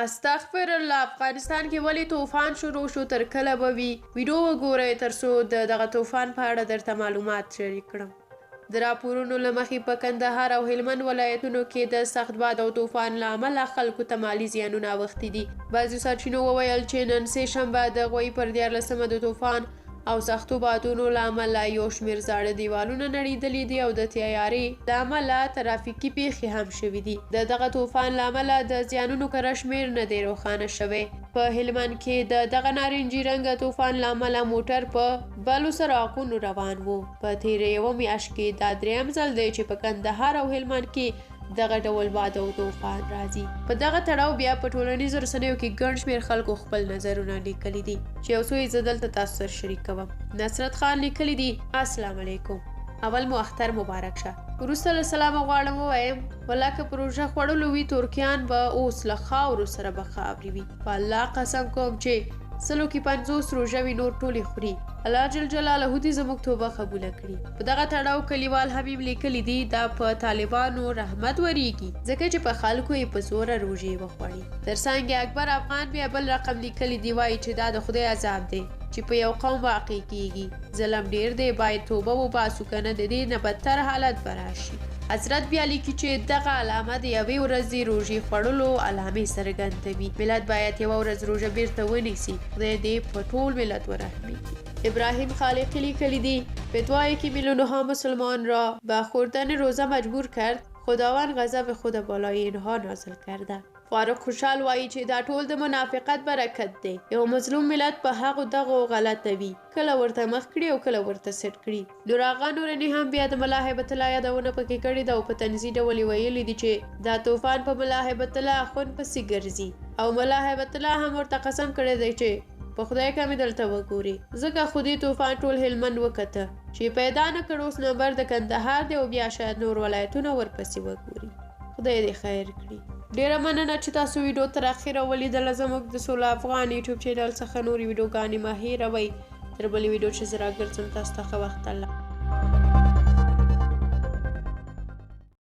استغفر الله. افغانستان کې ولې طوفان شروع شو؟ تر کله به وي؟ ویډیو وګورئ ترڅو دغه طوفان په اړه درته معلومات شریک کړم. د راپورونو له مخې په کندهار او هلمند ولایتونو کې د سخت باد او طوفان له امله خلکو ته مالي زیانونه اوښتي دي. بعضو سرچینو وویل چې نن سه شنبه د غوی پر 14مه د طوفان او سختو بادونو له امله یو شمېر زاړه دیوالونه نړېدلي دي او د تیارې له امله ترافیکي پیښې هم شوي دي. د دغه طوفان له امله د زیانونو کره شمېر نه دی روښانه شوی. په هلمند کې د دغه نارنجي رنګه طوفان له امله موټر په بلو سراغونو روان و. په تېره یوه میاشت کې دا درېیم ځل دی چې په کندهار او هلمند کې دغه ډول باد او طوفان راځي. په دغه تړاو بیا په ټولنیزو رسنیو کې ګڼ شمېر خلکو خپل نظرونه لیکلي دي چې یو څو یې زه دلته تاسو سره شریک کوم. نصرت خان لیکلی دي: السلام علیکم. اول مو اختر مبارک شه. وروسته له سلامه غواړم ووایم والله که پروژه خوړلو وي ترکیان به اوس له خاورو سره به خاورې وي. په الله قسم کوم چې سلو کې 50 روژه وي نور ټولې خوري. الله جل جلاله دې زموږ توبه قبوله کړي. په دغه تړاو کلیوال حبیب لیکلی دي: دا په طالبانو رحمت وریږي ځکه چې په خلکو یې په زوره روژې وخوړي. ترڅنګ اکبر افغان بیا بل رقم لیکلی دی، وایي چې دا د خدای عذاب دی چې په یو قوم واقع کیږي. ظلم ډیر دی، باید توبه وباسو کنه د دې نه بدتر حالت به راشي. حضرت بیا لیکي چې دغه علامه د یوې ورځې روژې خوړلو علامې څرګندوي. ملت باید یوه ورځ روژه بیرته ونیسي. خدای دې په ټول ملت ورحمیږي. ابراهیم خالقی لیکلی دی: به دعایی که میلیونها مسلمان را به خوردن روزه مجبور کرد، خداوند غضب خود بالای اینها نازل کرده. فاروق خوشحال وایي چې دا ټول د منافقت برکت دی. یو مظلوم ملت په هغو دغو غلطه وي، کله ورته مخ کړي او کله ورته سټ کړي. نور آغا نورني هم بیا د ملا هیبت الله یادونه پکې کړې ده او په طنزي ډول یې ویلي دي چې دا طوفان په ملا هیبت الله اخوند پسې ګرځي او ملا هیبت الله هم ورته قسم کړی دی چې په خدای که مې دلته وګوري. ځکه خو دې طوفان ټول هلمند وکته چې پیدا نه کړ. اوس نمبر د کندهار دی او بیا شاید نور ولایتونه ورپسې وګوري. خدای دې خیر کړي. ډیره مننه چې تاسو ویډیو تر اخره ولیدله. زموږ د سوله افغان یوټیوب چینل څخه نورې ویډیوګانې مه هیروئ. تر بلې ویډیو چې زه راګرځم تاسو ته ښه وخت. الله